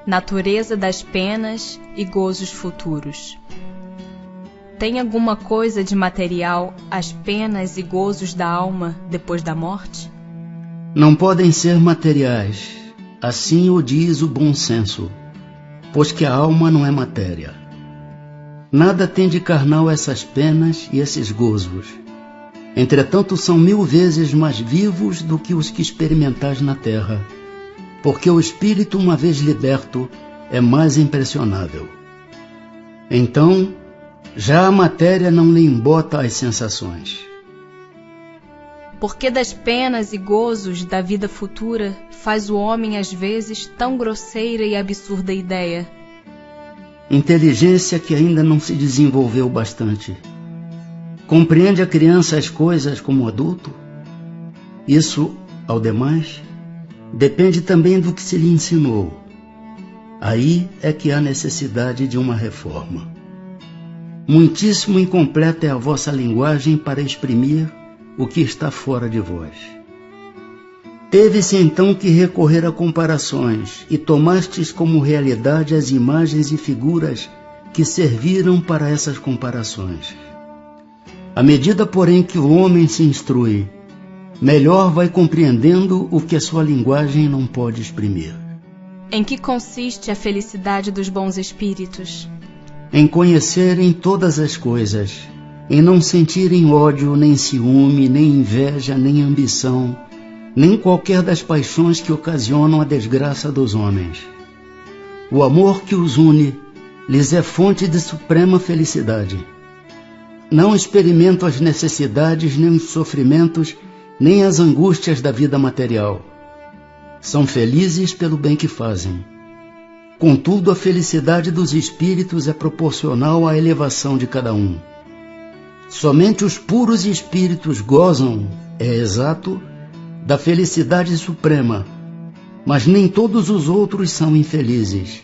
natureza das penas e gozos futuros. Tem alguma coisa de material as penas e gozos da alma depois da morte? Não podem ser materiais, assim o diz o bom senso, pois que a alma não é matéria. Nada tem de carnal essas penas e esses gozos. Entretanto, são 1000 vezes mais vivos do que os que experimentais na terra, porque o espírito, uma vez liberto, é mais impressionável. Então, já a matéria não lhe embota as sensações. Porque das penas e gozos da vida futura faz o homem às vezes tão grosseira e absurda ideia? Inteligência que ainda não se desenvolveu bastante. Compreende a criança as coisas como o adulto? Isso, ao demais, depende também do que se lhe ensinou. Aí é que há necessidade de uma reforma. Muitíssimo incompleta é a vossa linguagem para exprimir o que está fora de vós. Teve-se então que recorrer a comparações, e tomastes como realidade as imagens e figuras que serviram para essas comparações. À medida, porém, que o homem se instrui, melhor vai compreendendo o que a sua linguagem não pode exprimir. Em que consiste a felicidade dos bons espíritos? Em conhecerem todas as coisas, em não sentirem ódio, nem ciúme, nem inveja, nem ambição, nem qualquer das paixões que ocasionam a desgraça dos homens. O amor que os une lhes é fonte de suprema felicidade. Não experimentam as necessidades, nem os sofrimentos, nem as angústias da vida material. São felizes pelo bem que fazem. Contudo, a felicidade dos espíritos é proporcional à elevação de cada um. Somente os puros espíritos gozam, é exato, da felicidade suprema, mas nem todos os outros são infelizes.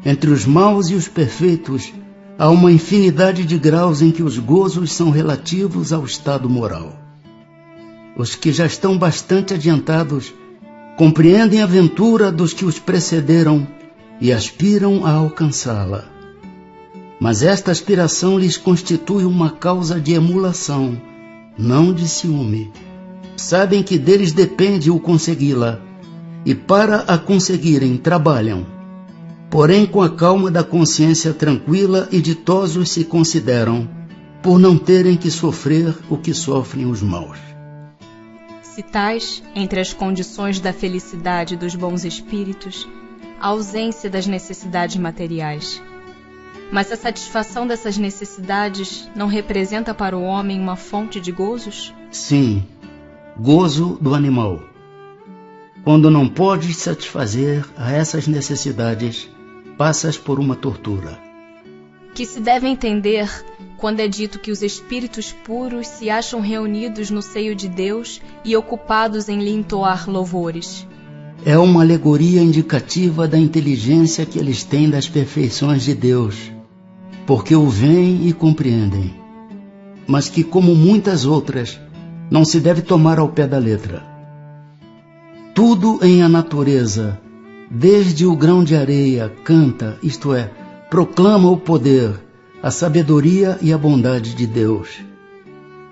Entre os maus e os perfeitos, há uma infinidade de graus em que os gozos são relativos ao estado moral. Os que já estão bastante adiantados compreendem a ventura dos que os precederam e aspiram a alcançá-la. Mas esta aspiração lhes constitui uma causa de emulação, não de ciúme. Sabem que deles depende o consegui-la, e para a conseguirem trabalham. Porém, com a calma da consciência tranquila e ditosos se consideram, por não terem que sofrer o que sofrem os maus. Citais, entre as condições da felicidade dos bons espíritos, a ausência das necessidades materiais. Mas a satisfação dessas necessidades não representa para o homem uma fonte de gozos? Sim, gozo do animal. Quando não podes satisfazer a essas necessidades, passas por uma tortura. Que se deve entender quando é dito que os espíritos puros se acham reunidos no seio de Deus e ocupados em lhe entoar louvores. É uma alegoria indicativa da inteligência que eles têm das perfeições de Deus, porque o veem e compreendem, mas que, como muitas outras, não se deve tomar ao pé da letra. Tudo em a natureza, desde o grão de areia, canta, isto é, proclama o poder, a sabedoria e a bondade de Deus.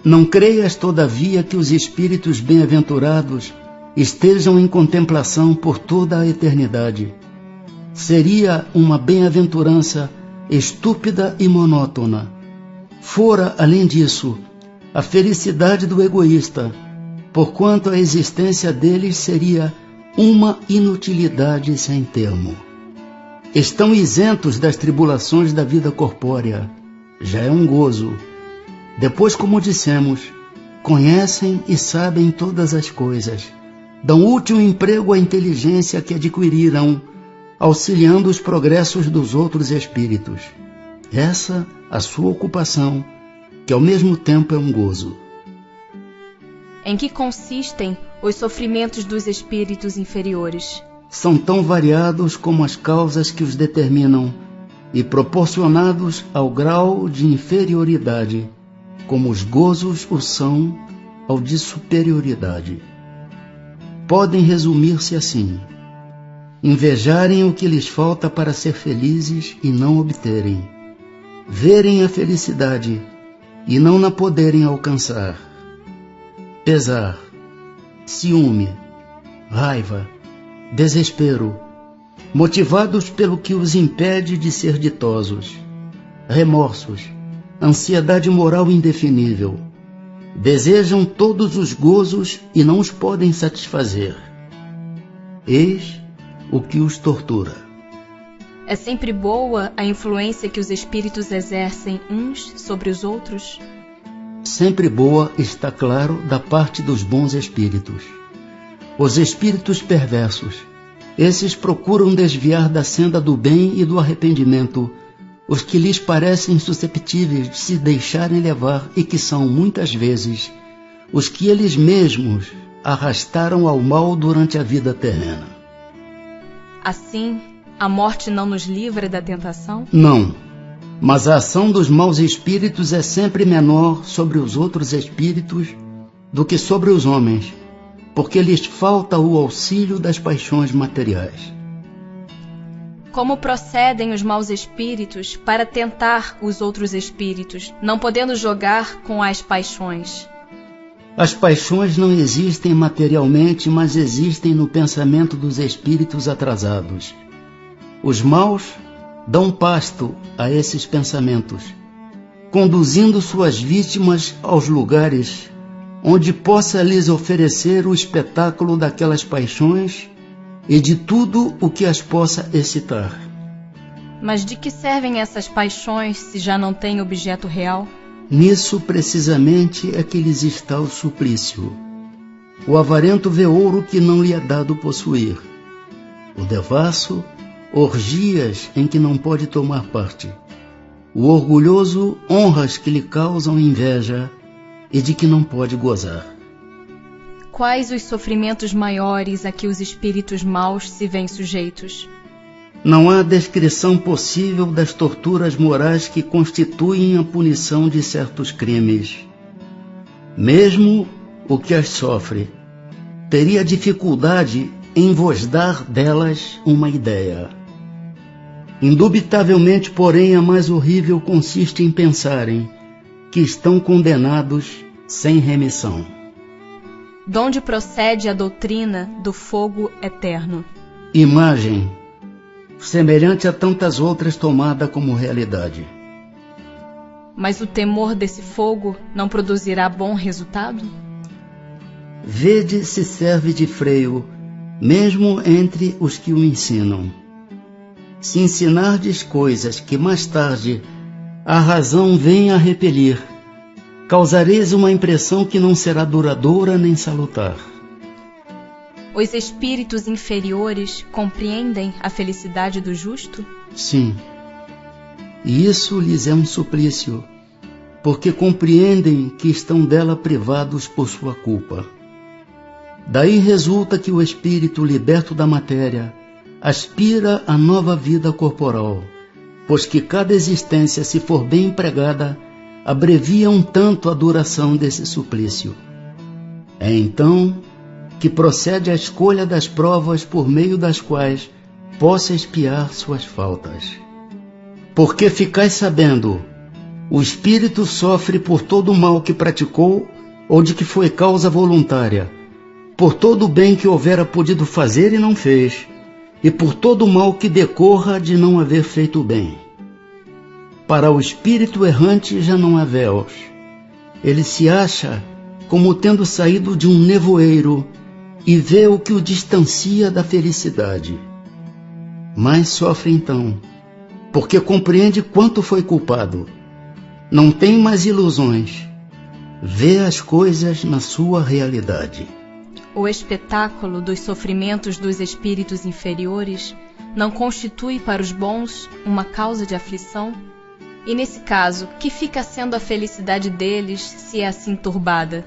Não creias, todavia, que os espíritos bem-aventurados estejam em contemplação por toda a eternidade. Seria uma bem-aventurança estúpida e monótona. Fora, além disso, a felicidade do egoísta, porquanto a existência deles seria uma inutilidade sem termo. Estão isentos das tribulações da vida corpórea, já é um gozo. Depois, como dissemos, conhecem e sabem todas as coisas, dão útil emprego à inteligência que adquiriram, auxiliando os progressos dos outros espíritos. Essa a sua ocupação, que ao mesmo tempo é um gozo. Em que consistem os sofrimentos dos espíritos inferiores? São tão variados como as causas que os determinam e proporcionados ao grau de inferioridade, como os gozos o são ao de superioridade. Podem resumir-se assim: invejarem o que lhes falta para ser felizes e não obterem, verem a felicidade e não na poderem alcançar, pesar, ciúme, raiva, desespero, motivados pelo que os impede de ser ditosos, remorsos, ansiedade moral indefinível, desejam todos os gozos e não os podem satisfazer. Eis o que os tortura. É sempre boa a influência que os espíritos exercem uns sobre os outros? Sempre boa, está claro, da parte dos bons espíritos. Os espíritos perversos, esses procuram desviar da senda do bem e do arrependimento os que lhes parecem susceptíveis de se deixarem levar e que são, muitas vezes, os que eles mesmos arrastaram ao mal durante a vida terrena. Assim, a morte não nos livra da tentação? Não, mas a ação dos maus espíritos é sempre menor sobre os outros espíritos do que sobre os homens, porque lhes falta o auxílio das paixões materiais. Como procedem os maus espíritos para tentar os outros espíritos, não podendo jogar com as paixões? As paixões não existem materialmente, mas existem no pensamento dos espíritos atrasados. Os maus dão pasto a esses pensamentos, conduzindo suas vítimas aos lugares onde possa lhes oferecer o espetáculo daquelas paixões e de tudo o que as possa excitar. Mas de que servem essas paixões se já não têm objeto real? Nisso precisamente é que lhes está o suplício. O avarento vê ouro que não lhe é dado possuir. O devasso, orgias em que não pode tomar parte. O orgulhoso, honras que lhe causam inveja e de que não pode gozar. Quais os sofrimentos maiores a que os espíritos maus se veem sujeitos? Não há descrição possível das torturas morais que constituem a punição de certos crimes. Mesmo o que as sofre teria dificuldade em vos dar delas uma ideia. Indubitavelmente, porém, a mais horrível consiste em pensarem que estão condenados sem remissão. Donde procede a doutrina do fogo eterno? Imagem, semelhante a tantas outras tomada como realidade. Mas o temor desse fogo não produzirá bom resultado? Vede se serve de freio, mesmo entre os que o ensinam. Se ensinardes coisas que mais tarde a razão vem a repelir, causareis uma impressão que não será duradoura nem salutar. Os espíritos inferiores compreendem a felicidade do justo? Sim, e isso lhes é um suplício, porque compreendem que estão dela privados por sua culpa. Daí resulta que o espírito liberto da matéria aspira à nova vida corporal, pois que cada existência, se for bem empregada, abrevia um tanto a duração desse suplício. É então que procede a escolha das provas por meio das quais possa expiar suas faltas. Porque ficais sabendo, o espírito sofre por todo o mal que praticou ou de que foi causa voluntária, por todo o bem que houvera podido fazer e não fez, e por todo o mal que decorra de não haver feito o bem. Para o espírito errante já não há véus. Ele se acha como tendo saído de um nevoeiro e vê o que o distancia da felicidade. Mas sofre então, porque compreende quanto foi culpado. Não tem mais ilusões. Vê as coisas na sua realidade. O espetáculo dos sofrimentos dos espíritos inferiores não constitui para os bons uma causa de aflição? E nesse caso, que fica sendo a felicidade deles se é assim turbada?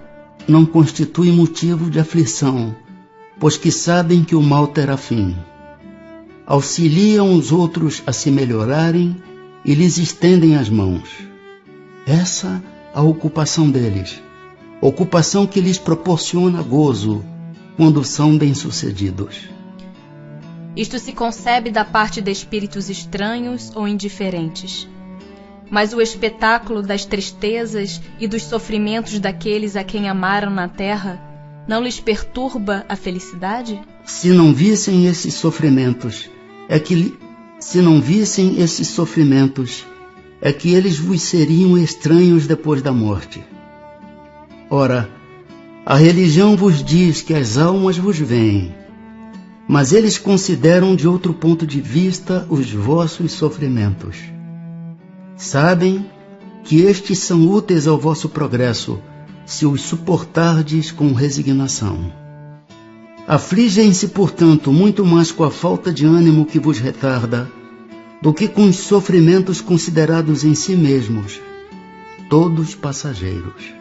Não constitui motivo de aflição, pois que sabem que o mal terá fim. Auxiliam os outros a se melhorarem e lhes estendem as mãos. Essa a ocupação deles, ocupação que lhes proporciona gozo quando são bem-sucedidos. Isto se concebe da parte de espíritos estranhos ou indiferentes. Mas o espetáculo das tristezas e dos sofrimentos daqueles a quem amaram na terra não lhes perturba a felicidade? Se não vissem esses sofrimentos, é que eles vos seriam estranhos depois da morte. Ora, a religião vos diz que as almas vos veem, mas eles consideram de outro ponto de vista os vossos sofrimentos. Sabem que estes são úteis ao vosso progresso, se os suportardes com resignação. Afligem-se, portanto, muito mais com a falta de ânimo que vos retarda, do que com os sofrimentos considerados em si mesmos, todos passageiros.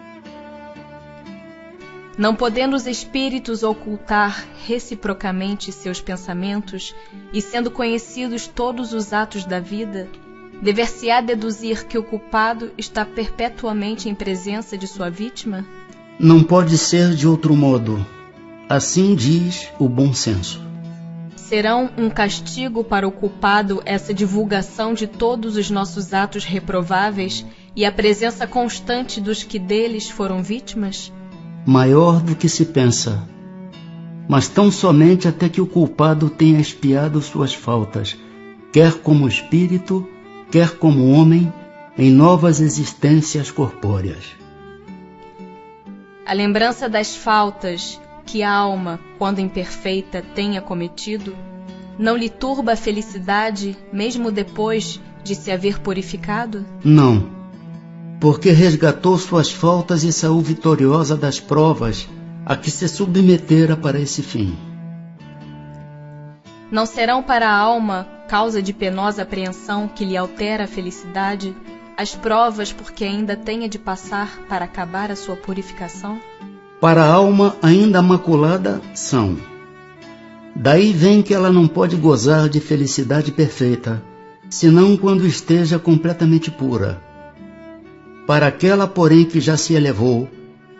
Não podendo os espíritos ocultar reciprocamente seus pensamentos, e sendo conhecidos todos os atos da vida, dever-se-á deduzir que o culpado está perpetuamente em presença de sua vítima? Não pode ser de outro modo. Assim diz o bom senso. Serão um castigo para o culpado essa divulgação de todos os nossos atos reprováveis e a presença constante dos que deles foram vítimas? Maior do que se pensa, mas tão somente até que o culpado tenha expiado suas faltas, quer como espírito, quer como homem, em novas existências corpóreas. A lembrança das faltas que a alma, quando imperfeita, tenha cometido, não lhe turba a felicidade, mesmo depois de se haver purificado? Não, porque resgatou suas faltas e saiu vitoriosa das provas a que se submetera para esse fim. Não serão para a alma causa de penosa apreensão que lhe altera a felicidade as provas porque ainda tenha de passar para acabar a sua purificação? Para a alma ainda maculada são. Daí vem que ela não pode gozar de felicidade perfeita, senão quando esteja completamente pura. Para aquela, porém, que já se elevou,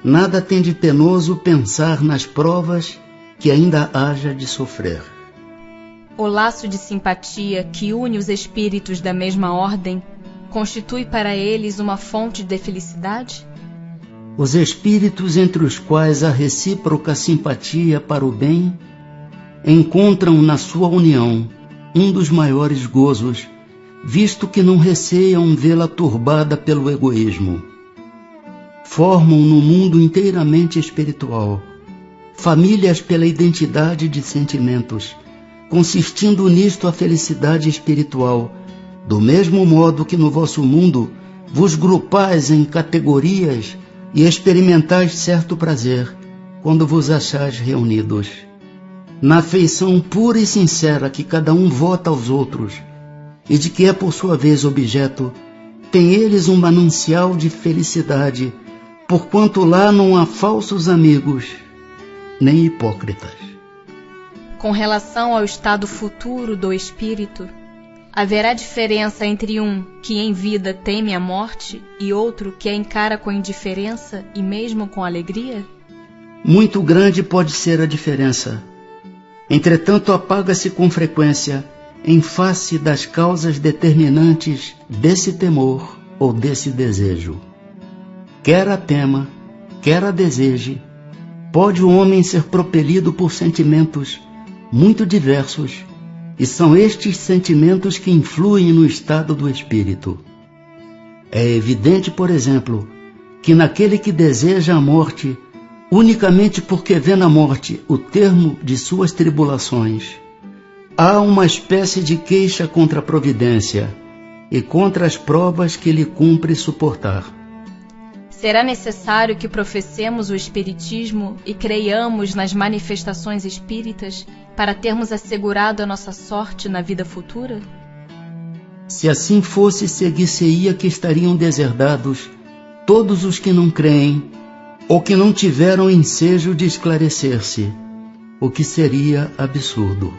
nada tem de penoso pensar nas provas que ainda haja de sofrer. O laço de simpatia que une os espíritos da mesma ordem constitui para eles uma fonte de felicidade? Os espíritos entre os quais há recíproca simpatia para o bem encontram na sua união um dos maiores gozos, visto que não receiam vê-la turbada pelo egoísmo. Formam no mundo inteiramente espiritual famílias pela identidade de sentimentos, consistindo nisto a felicidade espiritual, do mesmo modo que no vosso mundo vos grupais em categorias e experimentais certo prazer quando vos achais reunidos. Na afeição pura e sincera que cada um vota aos outros, e de que é por sua vez objeto, tem eles um manancial de felicidade, porquanto lá não há falsos amigos, nem hipócritas. Com relação ao estado futuro do espírito, haverá diferença entre um que em vida teme a morte e outro que a encara com indiferença e mesmo com alegria? Muito grande pode ser a diferença. Entretanto, apaga-se com frequência em face das causas determinantes desse temor ou desse desejo. Quer a tema, quer a deseje, pode o homem ser propelido por sentimentos muito diversos, e são estes sentimentos que influem no estado do espírito. É evidente, por exemplo, que naquele que deseja a morte, unicamente porque vê na morte o termo de suas tribulações, há uma espécie de queixa contra a providência e contra as provas que lhe cumpre suportar. Será necessário que professemos o espiritismo e creiamos nas manifestações espíritas para termos assegurado a nossa sorte na vida futura? Se assim fosse, seguir-se-ia que estariam deserdados todos os que não creem ou que não tiveram ensejo de esclarecer-se, o que seria absurdo.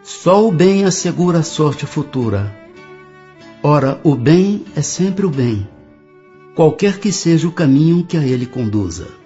Só o bem assegura a sorte futura. Ora, o bem é sempre o bem, qualquer que seja o caminho que a ele conduza.